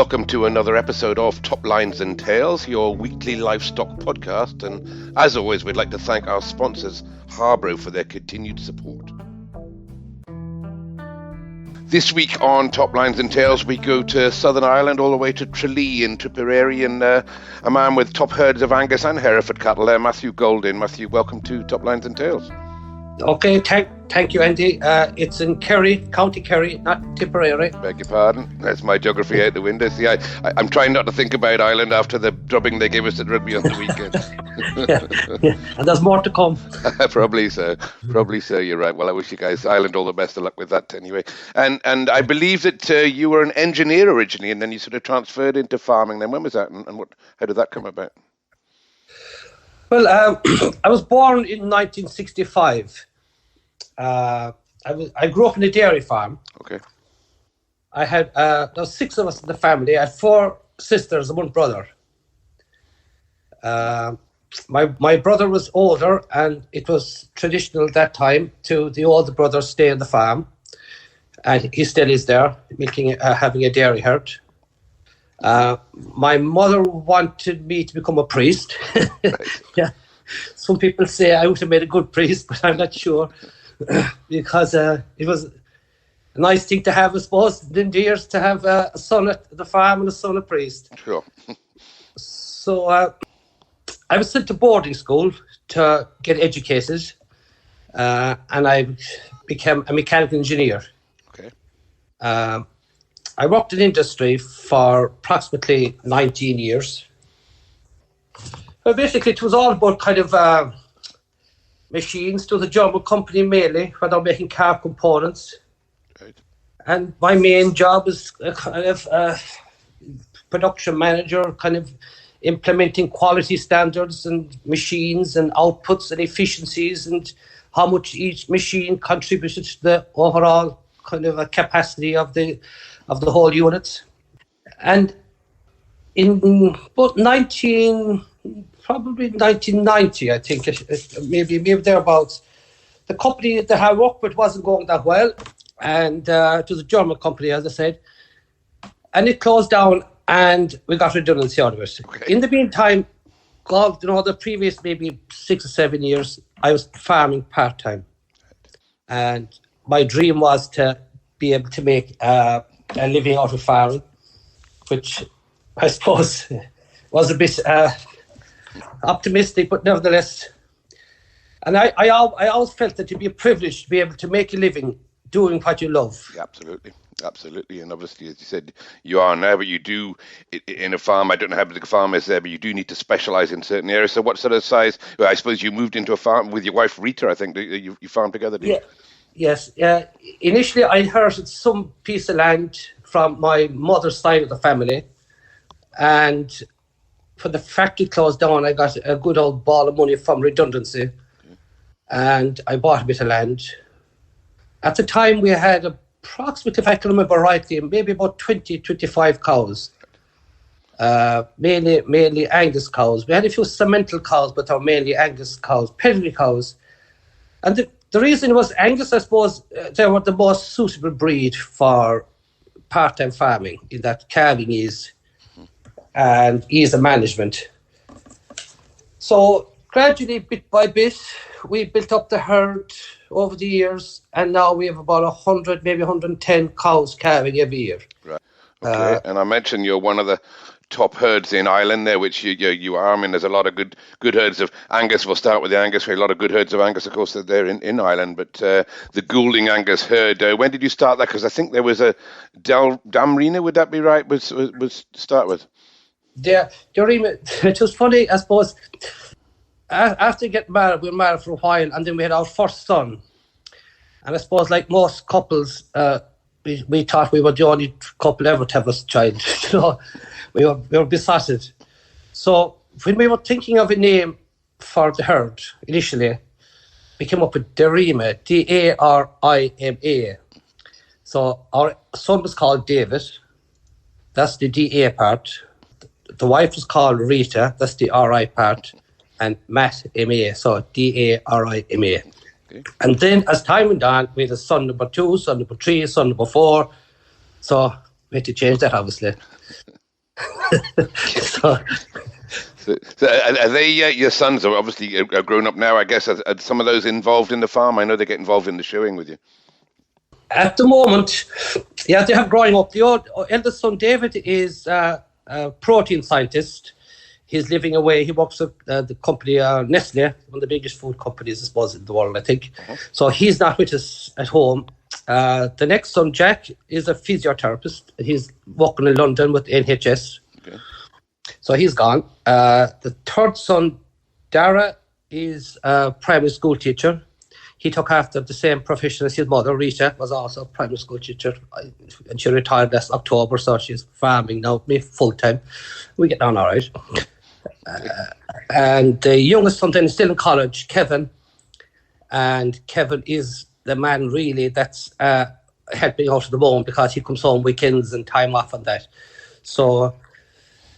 welcome to another episode of Top Lines and Tails, your weekly livestock podcast. And as always, we'd like to thank our sponsors, Harbro, for their continued support. This week on Top Lines and Tails, we go to Southern Ireland, all the way to Tralee in Tipperary, and a man with top herds of Angus and Hereford cattle there, Mathew Goulding. Mathew, welcome to Top Lines and Tails. Okay, thank you, Andy. It's in Kerry, County Kerry, not Tipperary. Beg your pardon. That's my geography out the window. See, I'm trying not to think about Ireland after the drubbing they gave us at rugby on the weekend. yeah. And there's more to come. Probably so. You're right. Well, I wish you guys Ireland all the best of luck with that anyway. And I believe that you were an engineer originally, and then you sort of transferred into farming. Then when was that, and how did that come about? Well, I was born in 1965. I grew up in a dairy farm. Okay. I had there was 6 of us in the family. I had 4 sisters and 1 brother. My brother was older, and it was traditional at that time to the older brother stay on the farm, and he still is there, having a dairy herd. My mother wanted me to become a priest. Yeah, some people say I would have made a good priest, but I'm not sure because it was a nice thing to have, I suppose, in the years to have a son at the farm and a son a priest. Sure. So I was sent to boarding school to get educated, and I became a mechanical engineer. Okay. I worked in industry for approximately 19 years. Well, basically, it was all about kind of machines. It was a German company mainly, where they were making car components. Right. And my main job was kind of production manager, kind of implementing quality standards and machines and outputs and efficiencies and how much each machine contributed to the overall kind of a capacity of the whole unit. And in about 1990, I think, maybe thereabouts, the company that I worked with wasn't going that well, and it was a German company, as I said, and it closed down, and we got redundancy out of it. Okay. In the meantime, the previous maybe 6 or 7 years, I was farming part-time, and my dream was to be able to make a living out of farming, which I suppose was a bit optimistic, but nevertheless. And I always felt that it'd be a privilege to be able to make a living doing what you love. Yeah, absolutely. And obviously, as you said, you are now, but you do in a farm. I don't know how big a farm is there, but you do need to specialise in certain areas. So what sort of size? Well, I suppose you moved into a farm with your wife, Rita, I think. You farmed together, didn't you? Yes. Initially, I inherited some piece of land from my mother's side of the family. And when the factory closed down, I got a good old ball of money from redundancy. Okay. And I bought a bit of land. At the time, we had approximately, if I can remember rightly, maybe about 25 cows. Mainly Angus cows. We had a few semental cows, but they were mainly Angus cows, pedigree cows. And the reason was Angus, I suppose, they were the most suitable breed for part-time farming, in that calving ease and ease of management. So gradually, bit by bit, we built up the herd over the years, and now we have about 100, maybe 110 cows calving every year. Right. Okay. And I mentioned you're one of the top herds in Ireland there, which you are. I mean, there's a lot of good herds of Angus. We'll start with the Angus. A lot of good herds of Angus, of course, there in Ireland. But the Goulding Angus herd, when did you start that? Because I think there was a Damrina, would that be right, was to start with? It was funny, I suppose. After getting married, we were married for a while, and then we had our first son. And I suppose, like most couples, we thought we were the only couple ever to have a child. We were besotted. So when we were thinking of a name for the herd initially, we came up with Darima, Darima. So our son was called David. That's the DA part. The wife was called Rita. That's the RI part. And Matt, M-A. So D-A-R-I-M-A. Okay. And then as time went on, we had a son number 2, son number 3, son number 4. So we had to change that, obviously. So are they your sons are obviously are grown up now, I guess? Are some of those involved in the farm? I know they get involved in the showing with you. At the moment, yeah, they have growing up. The eldest son, David, is a protein scientist. He's living away. He works at the company Nestle, one of the biggest food companies, I suppose, in the world, I think. So he's not with us at home. The next son, Jack, is a physiotherapist. He's working in London with NHS. Okay. So he's gone. The third son, Dara, is a primary school teacher. He took after the same profession as his mother. Rita was also a primary school teacher, and she retired last October, so she's farming now, me full-time. We get on all right. And the youngest son then is still in college, Kevin. And Kevin is the man really that's helping out at the moment, because he comes home weekends and time off and that. So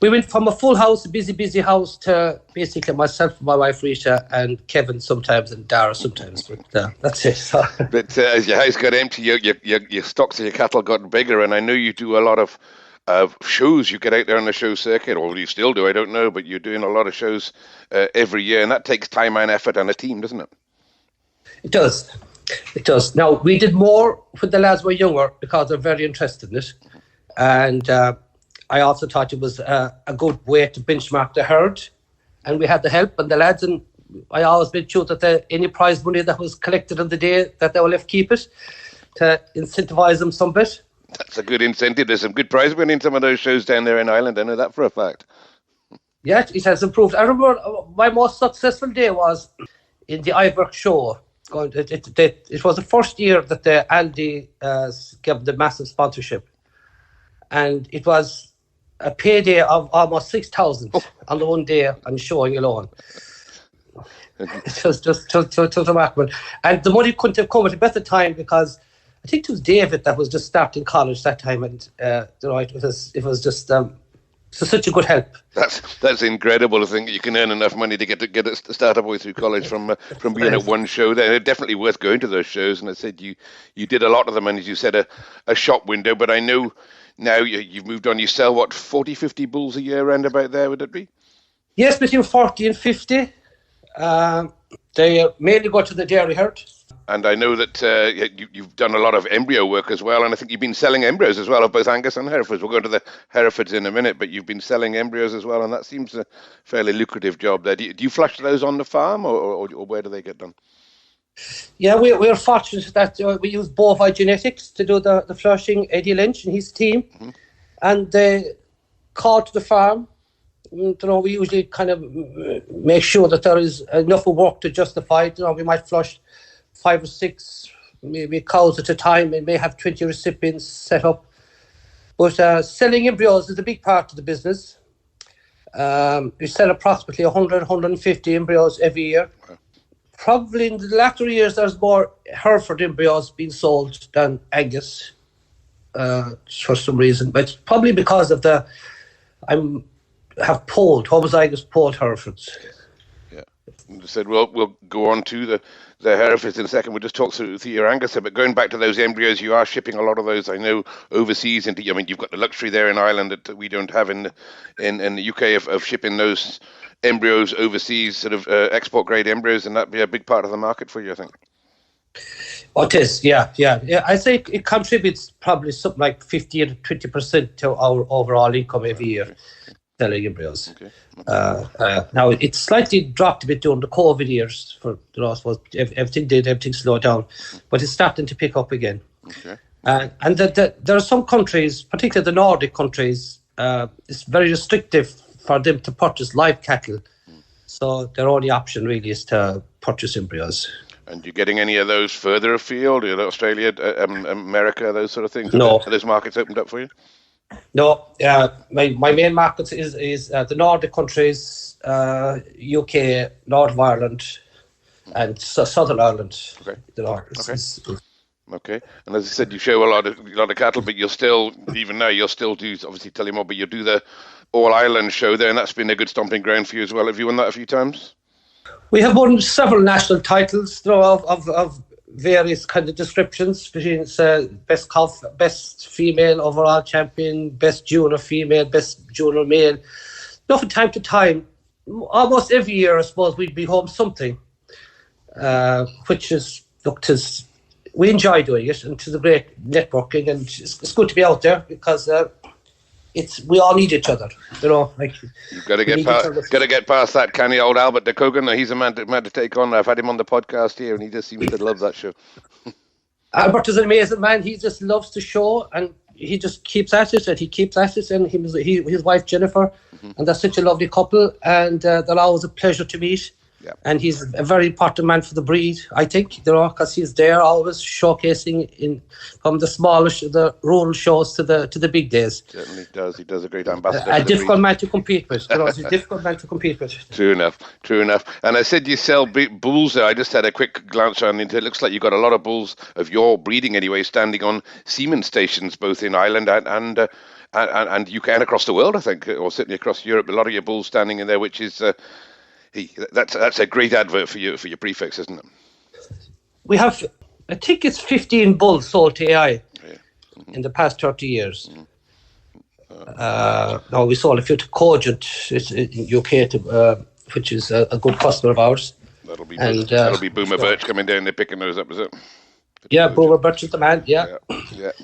we went from a full house, a busy house, to basically myself, my wife Rita, and Kevin sometimes, and Dara sometimes. But that's it. So. But as your house got empty, your stocks of your cattle got bigger, and I know you do a lot of shows. You get out there on the show circuit, or you still do, I don't know, but you're doing a lot of shows every year, and that takes time and effort and a team, doesn't it? It does. It does. Now, we did more when the lads were younger because they're very interested in it. And I also thought it was a good way to benchmark the herd. And we had the help and the lads. And I always made sure that any prize money that was collected on the day, that they will have to keep it to incentivise them some bit. That's a good incentive. There's some good prize money in some of those shows down there in Ireland. I know that for a fact. Yeah, it has improved. I remember my most successful day was in the Iverk show. It was the first year that the Aldi gave the massive sponsorship, and it was a payday of almost 6,000 on the one day on showing alone. It was just remarkable, and the money couldn't have come at a better time, because I think it was David that was just starting college that time, and it was just. So such a good help. That's incredible to think that you can earn enough money to get it start up way through college from being at one show. They're definitely worth going to those shows. And I said you did a lot of them, and as you said, a shop window. But I know now you've moved on. You sell what, 40, 50 bulls a year around about there? Would it be? Yes, between 40 and 50. They mainly go to the dairy herd. And I know that you've done a lot of embryo work as well, and I think you've been selling embryos as well of both Angus and Herefords. We'll go to the Herefords in a minute, but you've been selling embryos as well, and that seems a fairly lucrative job there. Do you flush those on the farm, or where do they get done? Yeah, we're fortunate that we use bovine genetics to do the flushing. Eddie Lynch and his team, and they call to the farm. We usually kind of make sure that there is enough of work to justify it. We might flush 5 or 6 maybe cows at a time, and may have 20 recipients set up. But selling embryos is a big part of the business. We sell approximately 100, 150 embryos every year. Probably in the latter years, there's more Hereford embryos being sold than Angus for some reason. But it's probably because of have polled, homozygous polled Herefords. I said, well, we'll go on to the Herefords in a second. We'll just talk through your Angus. But going back to those embryos, you are shipping a lot of those, I know, overseas. You've got the luxury there in Ireland that we don't have in the UK of shipping those embryos overseas, sort of export grade embryos, and that'd be a big part of the market for you, I think. Oh, it is, yeah. I think it contributes probably something like 15 to 20% to our overall income every year. Selling embryos. Okay. Now it's slightly dropped a bit during the COVID years. For I suppose everything slowed down, but it's starting to pick up again. Okay. And there are some countries, particularly the Nordic countries, it's very restrictive for them to purchase live cattle. So their only option really is to purchase embryos. And you getting any of those further afield? Australia, America, those sort of things? No. Are those markets opened up for you? No, my main markets is the Nordic countries, UK, North of Ireland, and Southern Ireland. Okay. Okay. And as I said, you show a lot of cattle, but you'll still, even now, you'll still do, obviously tell you more, but you'll do the All Ireland show there, and that's been a good stomping ground for you as well. Have you won that a few times? We have won several national titles, of various kind of descriptions between best cow, best female overall champion, best junior female, best junior male. Now, from time to time, almost every year, I suppose, we'd be home something, which is, look, we enjoy doing it, and it's a great networking, and it's good to be out there because we all need each other, you know. Like, you've got to get past that canny old Albert de Cogan. He's a man to take on. I've had him on the podcast here, and he just seems to love that show. Albert is an amazing man. He just loves the show, and he just keeps at it, and his wife Jennifer, and they're such a lovely couple, and they're always a pleasure to meet. Yeah. And he's a very important man for the breed, I think, you know, because he's there always showcasing from the rural shows to the big days. Certainly does. He does a great ambassador. A difficult man to compete with. You know, he's a difficult man to compete with. True enough. And I said you sell bulls there. I just had a quick glance around into it. Looks like you've got a lot of bulls of your breeding anyway, standing on semen stations both in Ireland and UK and across the world, I think, or certainly across Europe. A lot of your bulls standing in there, which is that's a great advert for your prefix, isn't it? We have, I think it's 15 bulls sold to AI in the past 30 years. Now we sold a few to Cogent in UK, which is a good customer of ours. That'll be Boomer Birch coming down there picking those up, is it? Yeah, Boomer Birch is the man. Yeah,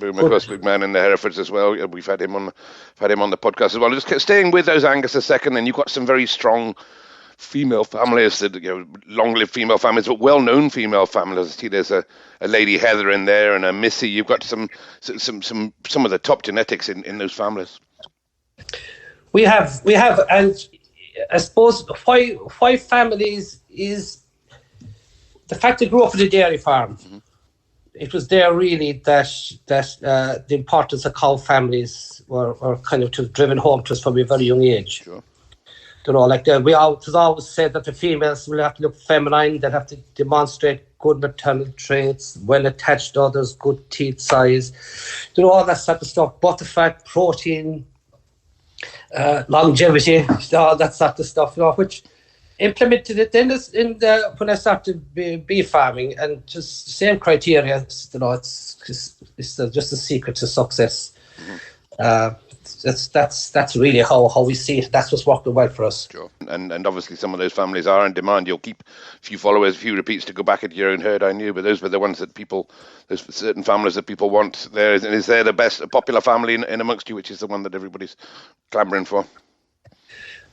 Boomer, of course, big man in the Herefords as well. We've had him on the podcast as well. Just staying with those Angus a second, and you've got some very strong female families that, you know, long-lived female families, but well-known female families. I see there's a Lady Heather in there and a Missy. You've got some of the top genetics in those families. We have, and I suppose why families is the fact they grew up in a dairy farm. It was there really that the importance of cow families were kind of driven home to us from a very young age. Sure. You know, like it was always said that the females will have to look feminine, they have to demonstrate good maternal traits, well-attached to others, good teeth size, you know, all that sort of stuff, butterfat, protein, longevity, all that sort of stuff, you know, which implemented it then when I started bee farming, and just the same criteria, you know, it's just a secret to success. That's really how we see it. That's what's working well for us. Sure. And obviously some of those families are in demand. You'll keep a few followers, a few repeats to go back into your own herd, I knew, but those were the ones that there's certain families that people want there. Is there the best popular family in amongst you, which is the one that everybody's clamouring for?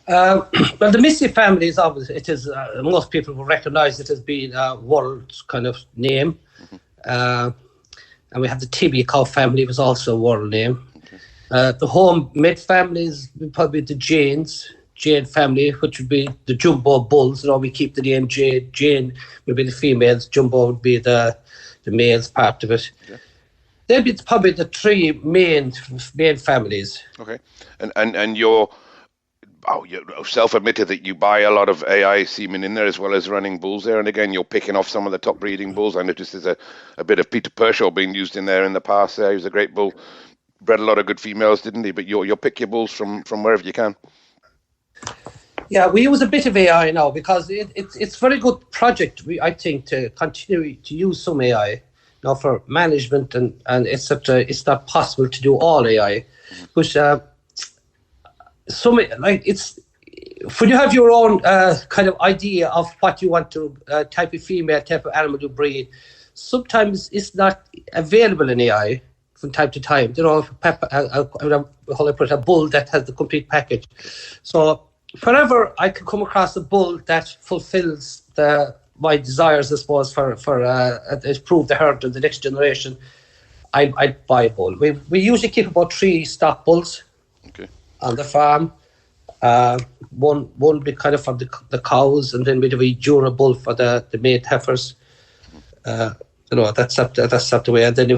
Well, the Missy family is obviously, it is, most people will recognise it as being a world kind of name. And we have the Tibby cow family, was also a world name. The home mid family is probably the Jane family, which would be the Jumbo bulls. You know, we keep the name Jane. Jane would be the females. Jumbo would be the males part of it. Yeah. They'd be probably the three main families. Okay, and you're self-admitted that you buy a lot of AI semen in there as well as running bulls there, and again you're picking off some of the top breeding bulls. I noticed there's a bit of Peter Pershaw being used in there in the past. He was a great bull. Bred a lot of good females, didn't he? But you'll pick your bulls from wherever you can. Yeah, we use a bit of AI now because it's a very good project. I think to continue to use some AI now for management and etc. It's not possible to do all AI, which it's when you have your own kind of idea of what you want to type of female, type of animal to breed. Sometimes it's not available in AI. From time to time, you know, I put a bull that has the complete package. So whenever I can come across a bull that fulfills my desires, I suppose, for improve the herd of the next generation, I buy a bull. We usually keep about 3 stock bulls on the farm. One will be kind of for the cows, and then we'd have a junior bull for the mate heifers. You know, that's up the way. And then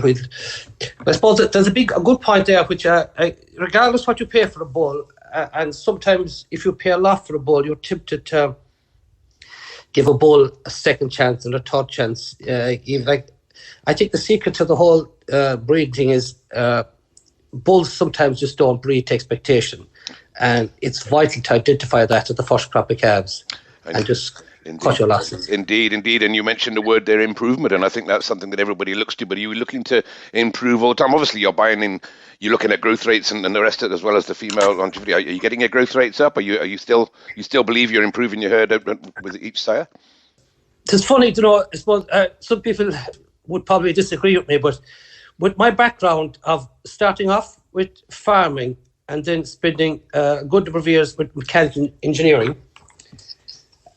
I suppose there's a good point there, which regardless what you pay for a bull, and sometimes if you pay a lot for a bull, you're tempted to give a bull a second chance and a third chance. I think the secret to the whole breed thing is bulls sometimes just don't breed to expectation, and it's vital to identify that at the first crop of calves. And just cut your losses. Indeed. And you mentioned the word there, improvement, and I think that's something that everybody looks to. But are you looking to improve all the time? Obviously, you're looking at growth rates and the rest of it, as well as the female longevity. Are you getting your growth rates up? Are you still believe you're improving your herd with each sire? It's funny, I suppose some people would probably disagree with me, but with my background of starting off with farming and then spending a good number of years with mechanical engineering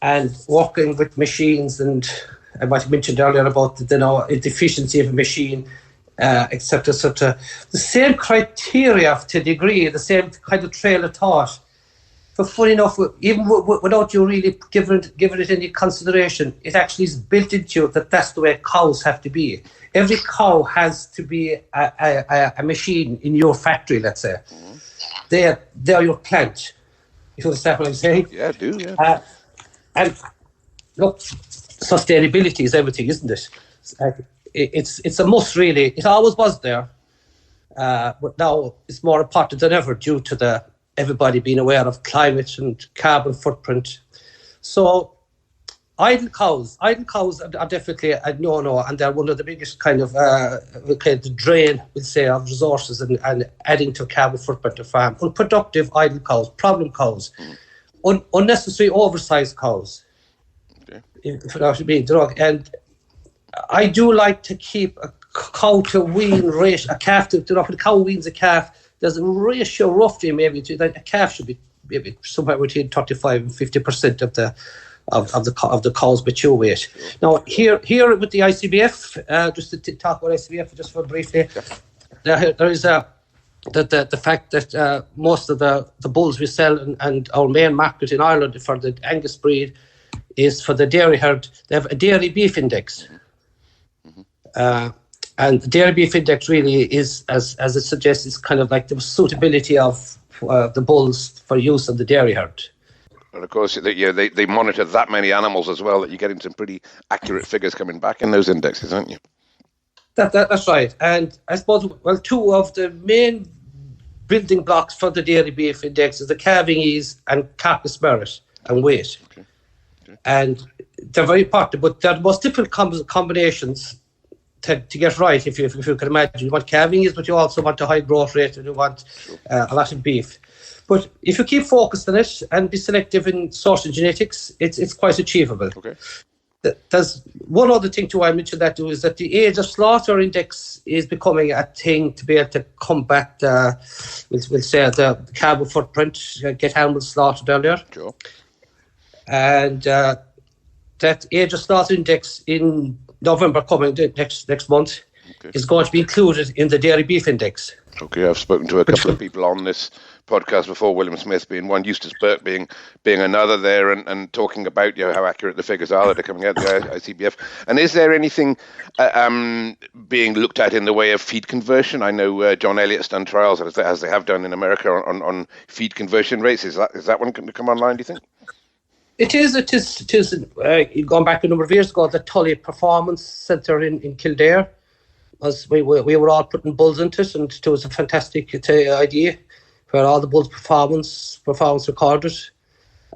and working with machines, and I might have mentioned earlier about the efficiency of a machine, etc. The same criteria to a degree, the same kind of trail of thought. But funny enough, even without you really giving it any consideration, it actually is built into you that that's the way cows have to be. Every cow has to be a machine in your factory, let's say. They're your plant. You understand what I'm saying? Yeah, I do, yeah. And look, sustainability is everything, isn't it? It's a must, really. It always was there. But now it's more important than ever due to everybody being aware of climate and carbon footprint. So idle cows are definitely a no-no, and they're one of the biggest kind of the drain, we'll say, of resources and adding to carbon footprint of farm. Unproductive idle cows, problem cows, unnecessary oversized cows. Okay. If you know what I mean, and I do like to keep a cow to wean ratio, a calf to when a cow weans a calf. There's a ratio roughly maybe a calf should be maybe somewhere between 35 and 50% of the cow's mature weight. Now here with the ICBF, just to talk about ICBF just for briefly, there is the fact that most of the bulls we sell and our main market in Ireland for the Angus breed is for the dairy herd. They have a dairy beef index. And the dairy beef index really is, as it suggests, is kind of like the suitability of the bulls for use of the dairy herd. And of course, they monitor that many animals as well that you're getting some pretty accurate figures coming back in those indexes, aren't you? That's right. And I suppose, two of the main building blocks for the dairy beef index is the calving ease and carcass merit and weight. Okay. And they're very important, but they're the most difficult combinations to get right, if you can imagine. You want calving ease, but you also want a high growth rate, and you want a lot of beef. But if you keep focused on it and be selective in sourcing genetics, it's quite achievable. Okay. There's one other thing too I mentioned that too, is that the age of slaughter index is becoming a thing to be able to combat we'll say the carbon footprint, get animals slaughtered earlier. Sure. And that age of slaughter index in November coming next month is going to be included in the dairy beef index. Okay, I've spoken to a couple of people on this podcast before, William Smith being one, Eustace Burke being another there, and talking about how accurate the figures are that are coming out of the ICBF. And is there anything being looked at in the way of feed conversion? I know John Elliott's done trials, as they have done in America, on feed conversion rates. Is that one going to come online, do you think? It is. Going back a number of years ago, the Tully Performance Centre in Kildare, we were all putting bulls into it, and it was a fantastic idea where all the bulls' performance recorded.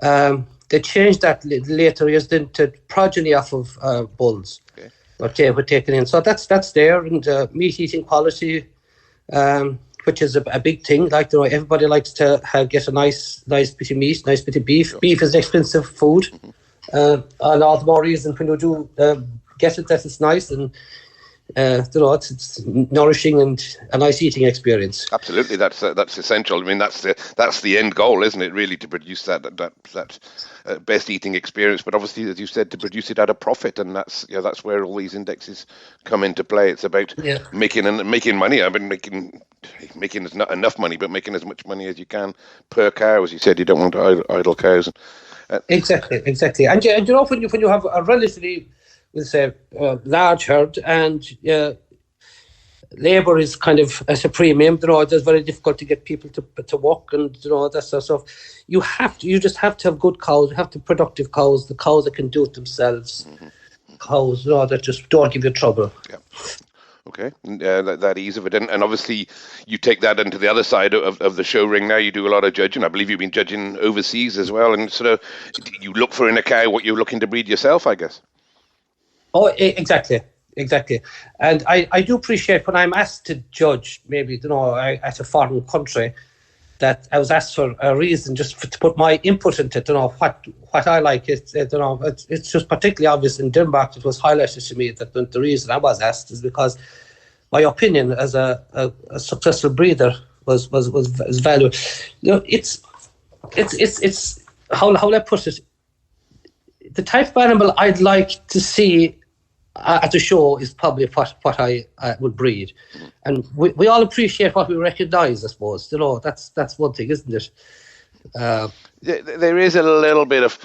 They changed that later years then to progeny off of bulls, but they were taken in. So that's there, and meat eating quality, which is a big thing. Like, everybody likes to get a nice bit of meat, nice bit of beef. Sure. Beef is an expensive food, and all the more reason when you do get it that it's nice and it's nourishing and a nice eating experience. Absolutely, that's essential. I mean, that's the end goal, isn't it? Really, to produce that best eating experience. But obviously, as you said, to produce it at a profit, and that's where all these indexes come into play. It's about making money. I mean, making is not enough money, but making as much money as you can per cow. As you said, you don't want idle cows. Exactly. And when you have a relatively, we'll say, large herd, and labour is kind of as a premium. It's very difficult to get people to work, and that sort of stuff. You just have to have good cows. You have to have productive cows. The cows that can do it themselves. Mm-hmm. Cows, that just don't give you trouble. Yeah. Okay, that ease of it, and obviously you take that into the other side of the show ring. Now you do a lot of judging. I believe you've been judging overseas as well, and sort of you look for in a cow what you're looking to breed yourself, I guess. Oh, exactly. And I do appreciate when I'm asked to judge, maybe, at a foreign country, that I was asked for a reason just to put my input into it, what I like. It's just particularly obvious in Denmark. It was highlighted to me that the reason I was asked is because my opinion as a successful breeder was valued. It's how I put it. The type of animal I'd like to see at a show is probably what I would breed, and we all appreciate what we recognise. I suppose that's one thing, isn't it? There is a little bit of,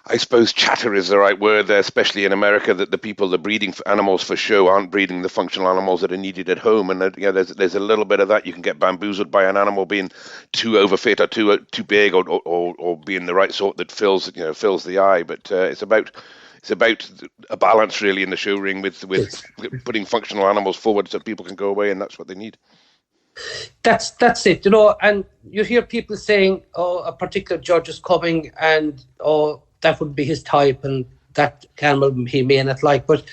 I suppose, chatter is the right word there, especially in America, that the people that are breeding animals for show aren't breeding the functional animals that are needed at home, and there's a little bit of that. You can get bamboozled by an animal being too overfit or too big, or being the right sort that fills the eye. But it's about a balance really in the show ring with putting functional animals forward so people can go away, and that's what they need. That's it, and you hear people saying, "Oh, a particular judge is coming, and that would be his type, and that animal he may not like." But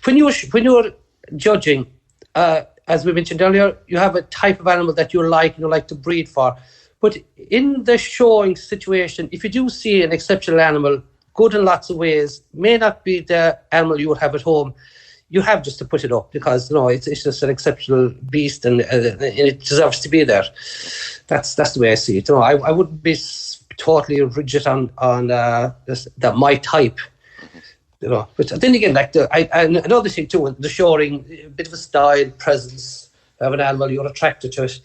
when you're judging, as we mentioned earlier, you have a type of animal that you like to breed for. But in the showing situation, if you do see an exceptional animal, good in lots of ways, may not be the animal you would have at home, you have just to put it up because it's just an exceptional beast, and it deserves to be there. That's the way I see it. I wouldn't be totally rigid on that my type. But then again, another thing too, the showing, a bit of a style, presence of an animal, you're attracted to it.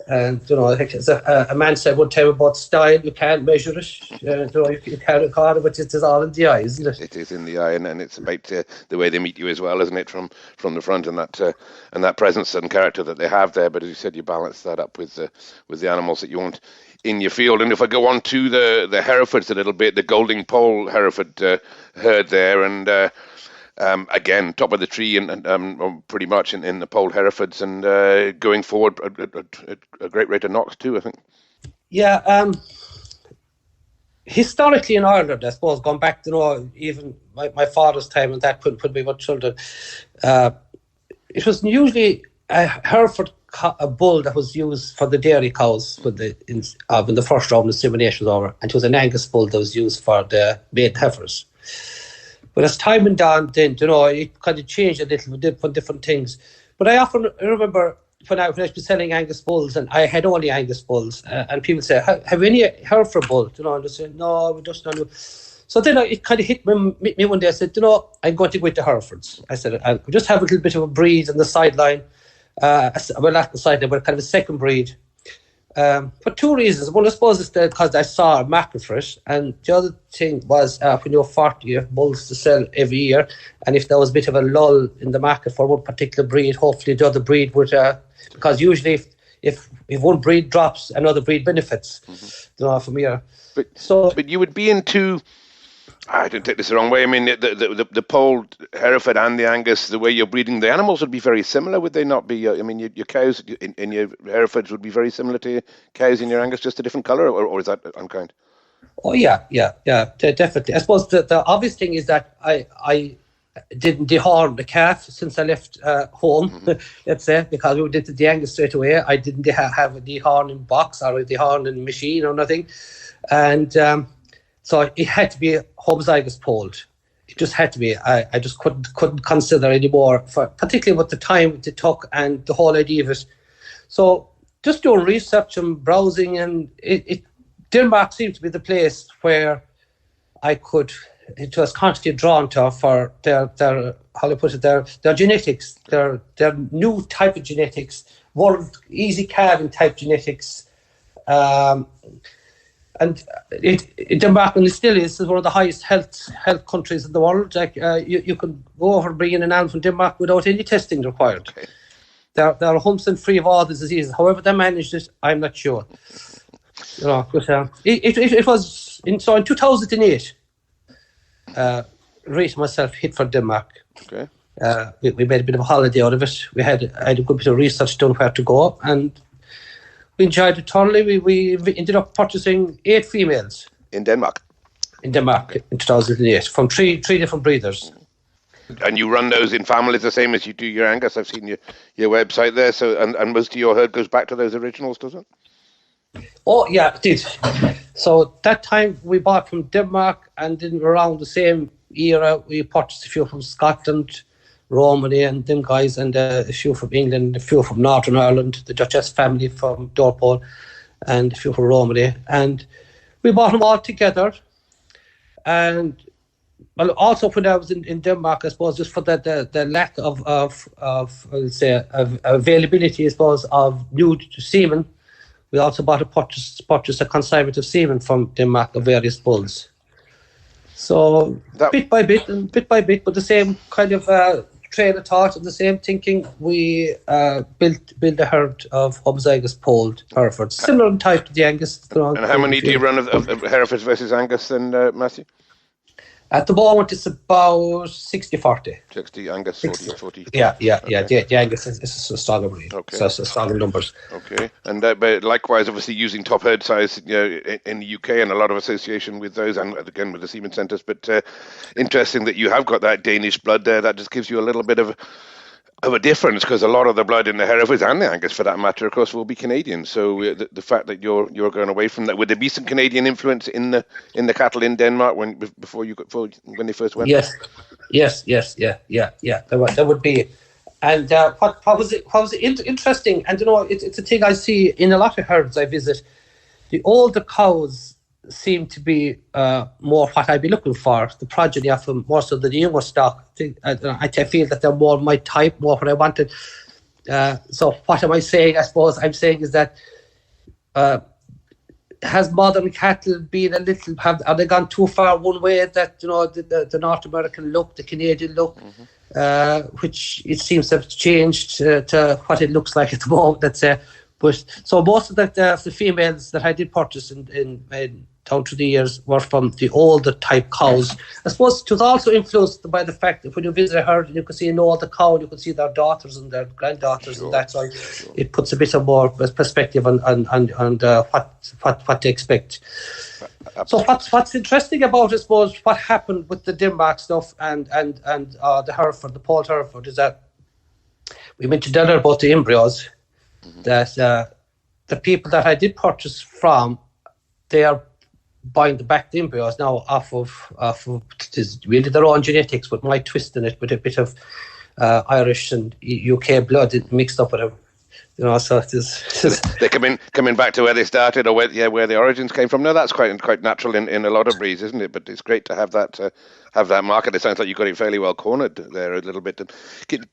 And as a man said one time about style, you can't measure it. You can't record it, but it is all in the eye, isn't it? It is in the eye, and it's about the way they meet you as well, isn't it? From the front, and that presence and character that they have there. But as you said, you balance that up with the animals that you want in your field. And if I go on to the Herefords a little bit, the Goulding Pole Hereford herd there, and again, top of the tree, and pretty much in the Pole Herefords, and going forward a great rate of knocks too, I think. Yeah, historically in Ireland, I suppose, going back to even my father's time, and that couldn't be much children, it was usually a Hereford bull that was used for the dairy cows when the first round of insemination was over, and it was an Angus bull that was used for the maiden heifers. But as time went on, then it kind of changed a little bit for different things. But I often remember when I was selling Angus bulls, and I had only Angus bulls, and people say, "Have you any Hereford bull?" And I said, "No, we just don't." So then it kind of hit me one day. I said, "I'm going to go into Herefords." I said, "I'll just have a little bit of a breed on the sideline." Well, not the sideline, but kind of a second breed. For two reasons. One, I suppose, is because I saw a market for it, and the other thing was when you're 40, you have bulls to sell every year, and if there was a bit of a lull in the market for one particular breed, hopefully the other breed would, because usually if one breed drops, another breed benefits, from here. But you would be into, I don't take this the wrong way, I mean, the Pole Hereford and the Angus, the way you're breeding the animals would be very similar, would they not be? I mean, your cows in your Herefords would be very similar to your cows in your Angus, just a different colour, or is that unkind? Oh, yeah, definitely. I suppose the obvious thing is that I didn't dehorn the calf since I left home, let's say, because we did the Angus straight away. I didn't have a dehorning box or a dehorning machine or nothing. And so it had to be homozygous polled. It just had to be. I just couldn't consider anymore, particularly with the time it took and the whole idea of it. So just doing research and browsing, and Denmark seemed to be the place where it was constantly drawn to for their how do I put it, their genetics, their new type of genetics, world easy calving type genetics. And Denmark, and it still is one of the highest health countries in the world. Like you can go over bringing an animal from Denmark without any testing required. Okay. They're 100% free of all the diseases. However they managed it, I'm not sure. But it was in 2008. Rate myself hit for Denmark. Okay. We made a bit of a holiday out of it. I had a good bit of research done where to go, and we enjoyed it thoroughly. We ended up purchasing 8 females. In Denmark? In Denmark in 2008, from three different breeders. And you run those in families the same as you do your Angus? I've seen your website there. So, and most of your herd goes back to those originals, does it? Oh, yeah, it did. So that time we bought from Denmark, and then around the same era we purchased a few from Scotland, Romany and them guys, and a few from England, a few from Northern Ireland, the Duchess family from Dorpol, and a few from Romany. And we bought them all together. And well, also when I was in Denmark, I suppose, just for the lack of let's say, availability, I suppose, of new semen, we also purchased a conservative semen from Denmark of various bulls. So bit by bit, with the same kind of train of thought and the same thinking, we built a herd of homozygous polled Herefords, similar in type to the Angus. And how many do you run of Herefords versus Angus then, Matthew? At the moment, it's about 60-40. 60 Angus, 40. Yeah. The Angus is a stronger breed. Okay. So it's stronger numbers. Okay. And but likewise, obviously using top herd size, in the UK, and a lot of association with those, and again with the semen centres. But interesting that you have got that Danish blood there. That just gives you a little bit of a difference, because a lot of the blood in the Herefords and the Angus, for that matter, of course, will be Canadian. So the fact that you're going away from that, would there be some Canadian influence in the cattle in Denmark when they first went? Yes, yeah. There would be. And what was interesting, and it's a thing I see in a lot of herds I visit. The older cows seem to be more what I'd be looking for, the progeny of them, more so than the younger stock. I feel that they're more my type, more what I wanted. So what am I saying? I suppose I'm saying is that has modern cattle been have they gone too far one way, that the North American look, the Canadian look, which it seems to have changed to what it looks like at the moment, let's say. But so most of the females that I did purchase in down through the years were from the older type cows. I suppose it was also influenced by the fact that when you visit a herd, you can see an older cow, and you can see their daughters and their granddaughters, and that's why it puts a bit of more perspective on what to expect. So what's interesting about, I suppose, what happened with the Denmark stuff and the Hereford, the polled Hereford, is that we mentioned earlier about the embryos. That the people that I did purchase from, they are buying the embryos now off of it is really their own genetics, with my twist in it, with a bit of Irish and UK blood mixed up with them. So it is. They're coming back to where they started, or where the origins came from. No, that's quite natural in a lot of breeds, isn't it? But it's great to have that market. It sounds like you got it fairly well cornered there a little bit.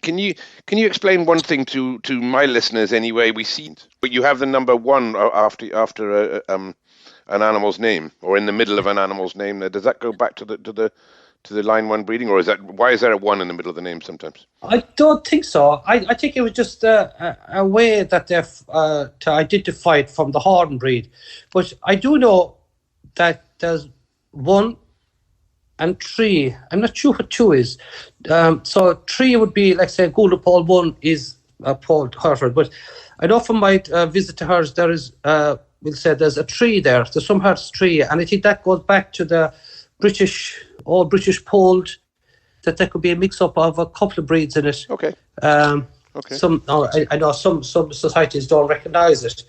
Can you explain one thing to my listeners anyway? But you have the number 1 after an animal's name, or in the middle of an animal's name. Does that go back to the line 1 breeding, or why is there a 1 in the middle of the name sometimes? I don't think so. I think it was just a way that they've to identify it from the Horn breed. But I do know that there's 1 and 3. I'm not sure what 2 is. So 3 would be, like, say, Goulding Poll 1 is a polled Hereford. But I know from my visit to hers, there is, we'll say there's a 3 there. There's some herds 3. And I think that goes back to the British polled, that there could be a mix-up of a couple of breeds in it. Okay. Okay. I know some societies don't recognise it.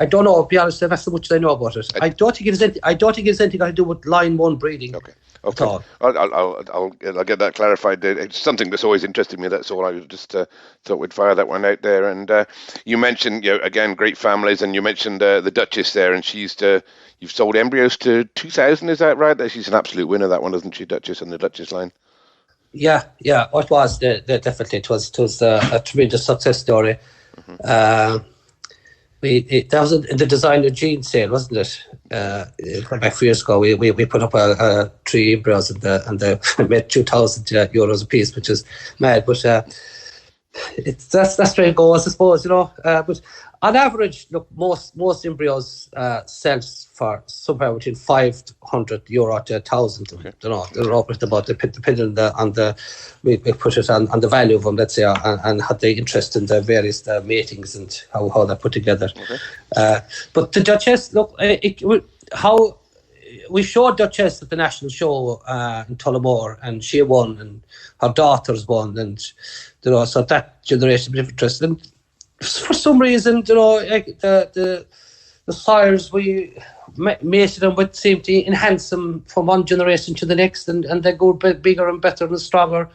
I don't know, to be honest, that's how much I know about it. I don't think it's anything to do with line 1 breeding. Okay. I'll get that clarified. It's something that's always interested me. That's all. I just thought we'd fire that one out there. And you mentioned, again, great families, and you mentioned the Duchess there, and you've sold embryos to 2,000. Is that right? She's an absolute winner, that one, isn't she, Duchess, and the Duchess line? Yeah. It was definitely. It was a tremendous success story. Mm-hmm. That was in the designer gene sale, wasn't it? About 4 years ago, we put up a 3 embryos and they made €2,000 a piece, which is mad. But that's where it goes, I suppose. But on average, look, most embryos sells for somewhere between €500 to €1,000. Okay. They're up at about depending on the we put it on the value of them, let's say, and have the interest in the various matings and how they're put together. Okay. But the Duchess, look, how we showed Duchess at the national show in Tullamore, and she won, and her daughters won, and so that generated a bit of interest. And for some reason, the sires we mated them with seemed to enhance them from one generation to the next, and they go bigger and better and stronger.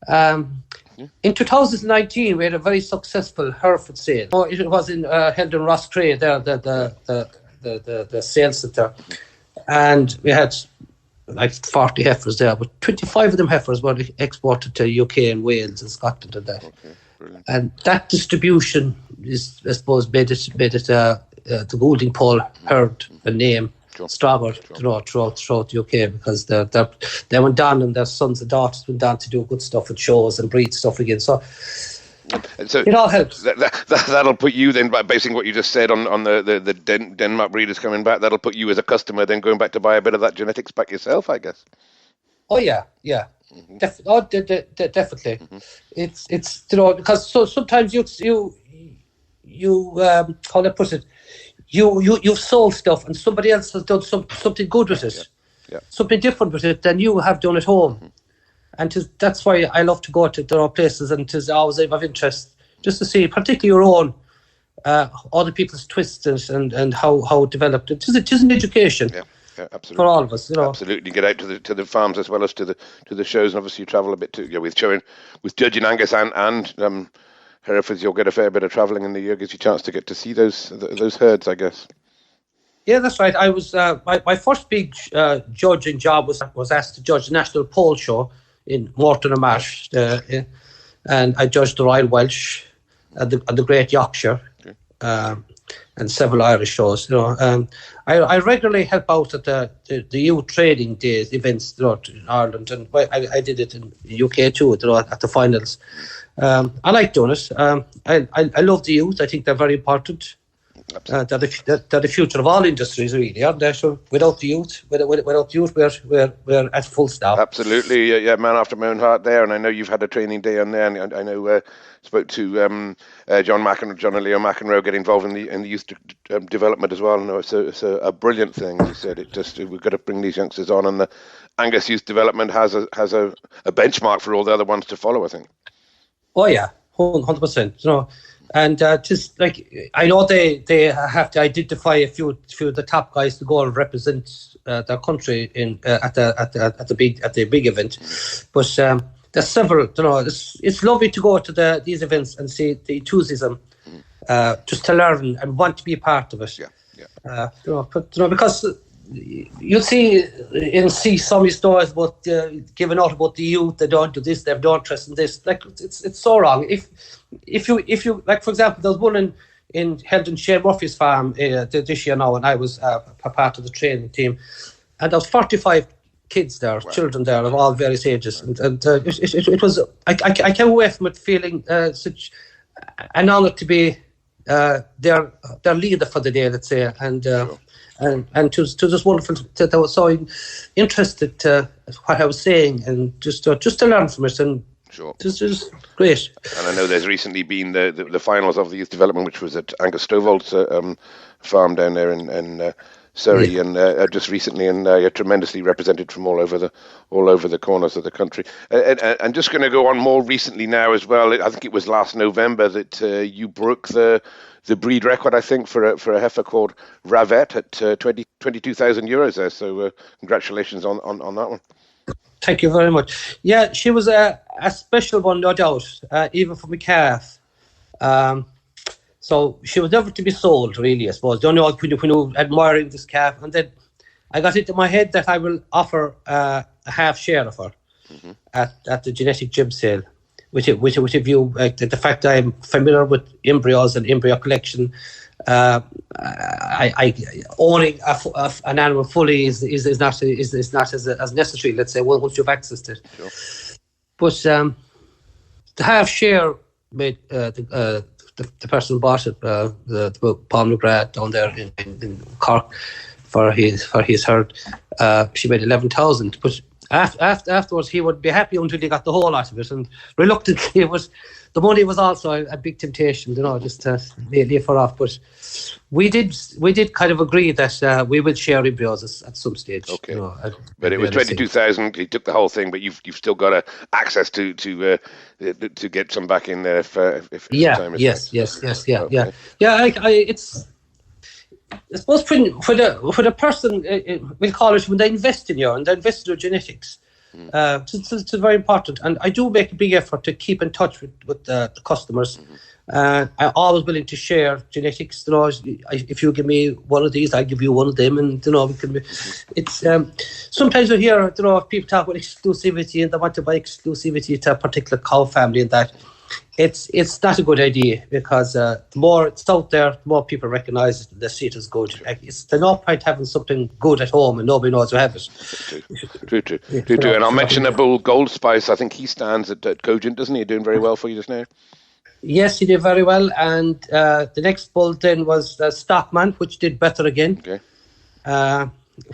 In 2019, we had a very successful Hereford sale. It was held in Rosscray, there, the sales centre, and we had like 40 heifers there, but 25 of them heifers were exported to UK and Wales and Scotland and that. Okay. Brilliant. And that distribution is, I suppose, made it the Goulding Paul herd a name stronger throughout the UK, because they went down, and their sons and daughters went down to do good stuff at shows and breed stuff again. So it all helps. That'll put you then, by basing what you just said on the Denmark breeders coming back, that'll put you as a customer then going back to buy a bit of that genetics back yourself, I guess. Oh yeah. Mm-hmm. Definitely. Mm-hmm. It's because sometimes you how do I put it? You've sold stuff and somebody else has done something good with it, something different with it than you have done at home. Mm-hmm. And that's why I love to go to their places, and it's always of interest just to see, particularly your own, other people's twists and how it developed. It is an education. Yeah, absolutely. For all of us, Absolutely, get out to the farms as well as to the shows, and obviously you travel a bit too. With judging Angus and Herefords, you'll get a fair bit of travelling in the year. Gives you a chance to get to see those herds, I guess. Yeah, that's right. I was my first big judging job was asked to judge the National Pole Show in Morton and Marsh, and I judged the Royal Welsh and the Great Yorkshire. Okay. And several Irish shows, I regularly help out at the youth trading days events throughout Ireland, and I did it in the UK too, at the finals. I like doing it. I love the youth. I think they're very important. They're the future of all industries, really, aren't they? So without the youth, we're at full stop. Absolutely, man after my own heart there. And I know you've had a training day on there, and I know spoke to John and Leo McEnroe get involved in the youth development as well. And it's a brilliant thing. He said we've got to bring these youngsters on, and the Angus Youth Development has a benchmark for all the other ones to follow, I think. Oh yeah, 100%. And just like I know they have to identify a few of the top guys to go and represent their country in at the big event, but there's several. It's lovely to go to these events and see the enthusiasm, just to learn and want to be a part of it. Because you'll see some stories about giving out about the youth. They don't do this. They have no interest in this. Like it's so wrong. If you like, for example, there was one held in Shane Murphy's farm this year now, and I was a part of the training team, and there was 45 kids there, children there of all various ages, and it was I came away from it feeling such an honour to be their leader for the day, let's say, and to just wonderful that they were so interested to what I was saying, and just to learn from it, and just great. And I know there's recently been the finals of the youth development, which was at Angus Stovald's farm down there in Surrey, and just recently, and you're tremendously represented from all over the corners of the country. And just going to go on more recently now as well. I think it was last November that you broke the breed record, I think, for a heifer called Ravette at 22,000 euros there. So congratulations on that one. Thank you very much. Yeah, she was a special one, no doubt, even for my calf. So she was never to be sold, really, I suppose. Don't know when you admiring this calf. And then I got into my head that I will offer a half share of her at the genetic gym sale, which a view, like the fact that I'm familiar with embryos and embryo collection. I owning an animal fully is not as necessary, let's say, once you've accessed it. Sure. But the half share made the the person who bought it, the Paul McGrath down there in Cork for his herd, she made 11,000. But afterwards, he would be happy until he got the whole lot of it, and reluctantly, the money was also a big temptation, just to leave her off. But we did kind of agree that we would share embryos at some stage. Okay, but it was 22,000. He took the whole thing, but you've still got access to get some back in there if time is right. It's. I suppose for the person, we'll call it, when they invest in you and they invest in your genetics, it's very important. And I do make a big effort to keep in touch with the customers. I'm always willing to share genetics. If you give me one of these, I give you one of them, and we can. It's sometimes we hear people talk about exclusivity and they want to buy exclusivity to a particular cow family, and that. It's not a good idea, because the more it's out there, the more people recognise it, they see it as good. There's no point having something good at home and nobody knows who have it. True. And I'll mention a bull, Gold Spice. I think he stands at Cogent, doesn't he? Doing very well for you just now. Yes, he did very well. And the next bull then was Stockman, which did better again. Okay.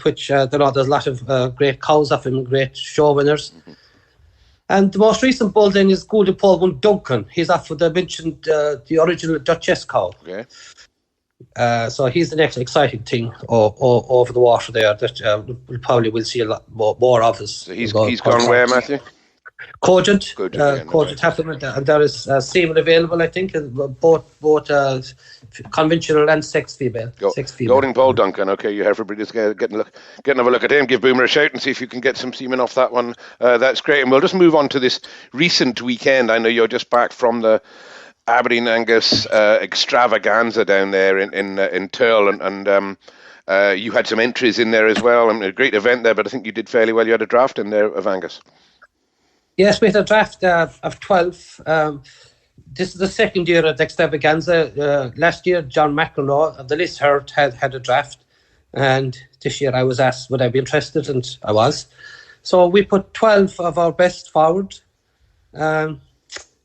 Which there's a lot of great cows of him, great show winners. And the most recent bull then is Golden Paul One Duncan. He's after the original Duchess cow. Okay. So he's the next exciting thing over the water there that we probably will see a lot more of us. So he's gone where, Matthew? Cogent Happened, and there is semen available, I think, both conventional and sex female. Golden Paul Duncan. Okay, you have everybody just get a look at him. Give Boomer a shout and see if you can get some semen off that one. That's great. And we'll just move on to this recent weekend. I know you're just back from the Aberdeen Angus extravaganza down there in Turl, and you had some entries in there as well. I mean, a great event there, but I think you did fairly well. You had a draft in there of Angus. Yes, we had a draft of 12. This is the second year at the extravaganza. Last year, John McEnroe of the List Herd had a draft. And this year I was asked would I be interested, and I was. So we put 12 of our best forward. And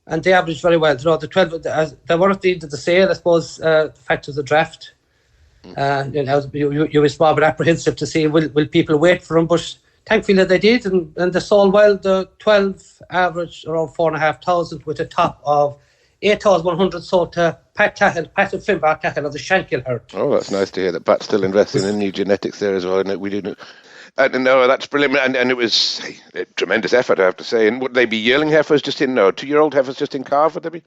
they averaged very well. The 12, they were at the end of the sale, I suppose, the fact of the draft. You were small but apprehensive to see will people wait for them, but thankfully they did, and they sold well. The 12 averaged around 4,500 with a top of 8,100 sold to Pat and Finbar Cahill of the Shankill herd. Oh, that's nice to hear that Pat's still investing in new genetics there as well. And we didn't. No, that's brilliant, and it was a tremendous effort, I have to say. And would they be yearling heifers just in 2-year-old heifers just in calf? Would they be?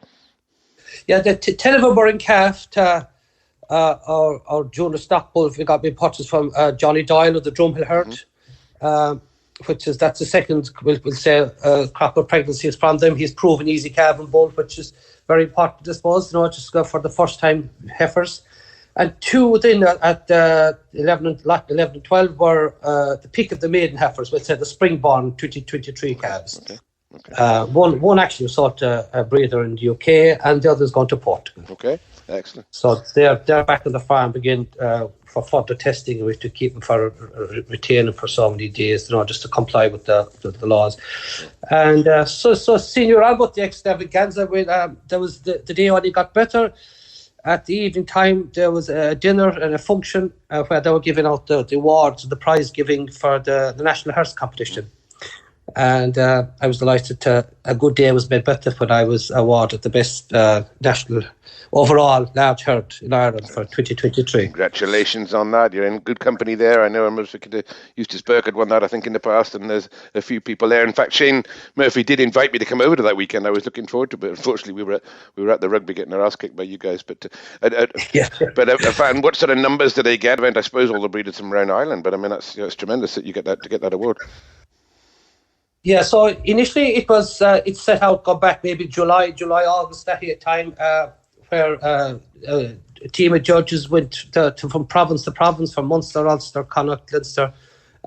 Yeah, the 10 of them were in calf. Our junior stock bull, we got big purchase from Johnny Doyle of the Drumhill herd. That's the second, we'll say, crop of pregnancies from them. He's proven easy calving bull, which is very important, I suppose, just go for the first time heifers. And 2 then at 11 and 12 were the peak of the maiden heifers, we'll say the springborn 2023 calves. Okay. One actually sought a breeder in the UK, and the other's gone to Portugal. Okay, excellent. So they're back on the farm again for further testing. We have to keep them for retaining for so many days, just to comply with the laws. And so senior about the extravaganza, there was the day when he got better. At the evening time, there was a dinner and a function where they were giving out the awards, the prize giving for the National Hearse competition. And I was delighted a good day was made better when I was awarded the best national overall large herd in Ireland for 2023. Congratulations on that. You're in good company there. I know Eustace Burke had won that, I think, in the past, and there's a few people there. In fact, Shane Murphy did invite me to come over to that weekend. I was looking forward to it, but unfortunately we were at the rugby getting our ass kicked by you guys. But and what sort of numbers did they get? I suppose all the breeders from around Ireland, but I mean it's tremendous that you get that award. Yeah, so initially it was it set out go back maybe July, August that time, where a team of judges went from province to province, from Munster, Ulster, Connacht, Leinster,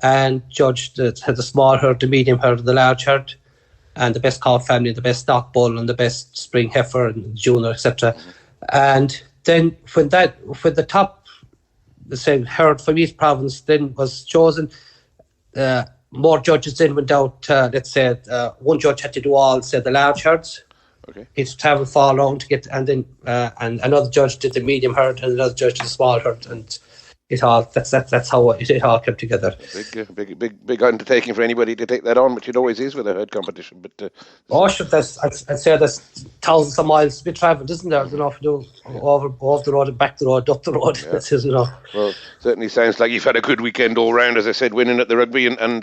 and judged had the small herd, the medium herd, the large herd, and the best cow family, the best stock bull, and the best spring heifer and junior, etc. And then when the top, the same herd from each province then was chosen. More judges then went out, let's say, one judge had to do all, say, the large herds. Okay. He had to travel far along to get, and then and another judge did the medium herd, and another judge did the small herd, and it all that's how it all came together. Big undertaking for anybody to take that on, which it always is with a herd competition. But sure, I'd say there's thousands of miles to be travelled, isn't there? You know, to do over the road and back the road, up the road. Yeah. That's it, you know. Well, certainly sounds like you've had a good weekend all round, as I said, winning at the rugby and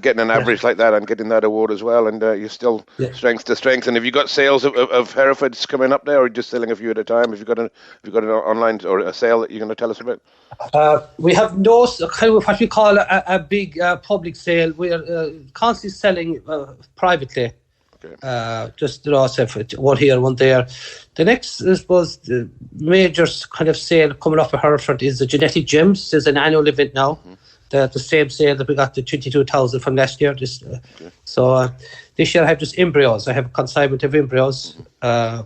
getting an average like that and getting that award as well. And you're still strength to strength. And have you got sales of Herefords coming up there, or just selling a few at a time? Have you got an online or a sale that you're going to tell us about? We have no kind of what we call a big public sale. We are constantly selling privately. Okay. Just, you know, one here, one there. The next, I suppose, the major kind of sale coming up for Hereford is the genetic gems. There's an annual event now. Mm-hmm. The same sale that we got, the 22,000 from last year. So this year I have just embryos. I have a consignment of embryos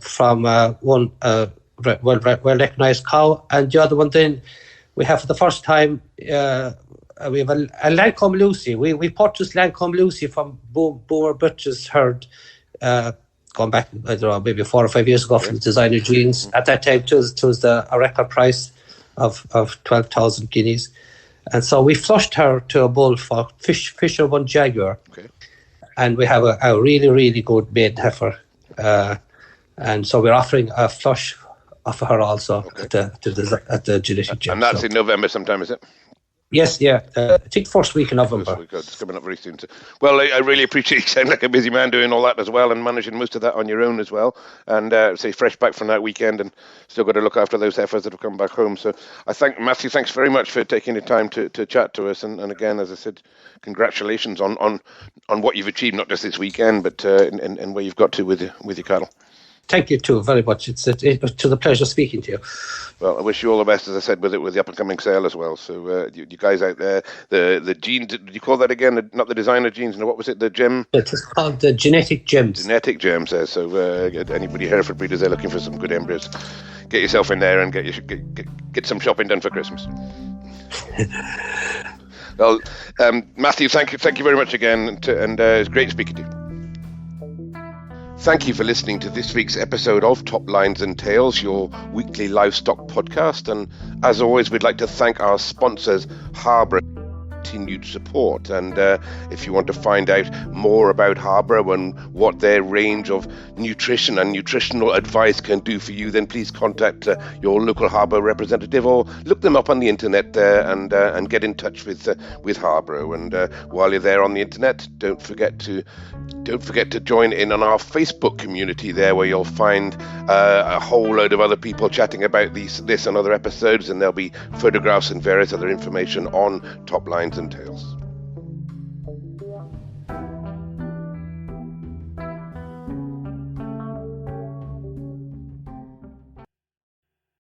from one well-recognised cow, and the other one then we have for the first time. We have a Lancome Lucy. We purchased Lancome Lucy from Boomer Butcher's herd going back, I don't know, maybe 4 or 5 years ago, from the designer genes. At that time, it was a record price of 12,000 guineas. And so we flushed her to a bull for Fisher 1 Jaguar. Okay. And we have a really, really good maiden heifer. And so we're offering a flush of her also at the genetic gym. And that's in November sometime, is it? Yes, yeah. I think first week in November. It's coming up very soon. Well, I really appreciate you sound like a busy man doing all that as well, and managing most of that on your own as well. And say fresh back from that weekend, and still got to look after those heifers that have come back home. So I thank Matthew. Thanks very much for taking the time to chat to us. And again, as I said, congratulations on what you've achieved, not just this weekend, but and where you've got to with your cattle. Thank you too very much. It's to the pleasure speaking to you. Well, I wish you all the best, as I said, with the up and coming sale as well. So you guys out there, the genes, did you call that again? Not the designer genes, no, what was it? The gem? It's called the genetic gems. Genetic gems. So anybody Hereford breeders are looking for some good embryos, get yourself in there and get some shopping done for Christmas. Well, Matthew, thank you very much again, and it's great speaking to you. Thank you for listening to this week's episode of Top Lines and Tails, your weekly livestock podcast. And as always, we'd like to thank our sponsors, Harbour, continued support. And if you want to find out more about Harbour and what their range of nutrition and nutritional advice can do for you, then please contact your local Harbour representative, or look them up on the internet there and get in touch with Harbour. And while you're there on the internet, don't forget to join in on our Facebook community there, where you'll find a whole load of other people chatting about this and other episodes, and there'll be photographs and various other information on Top Lines and Tails.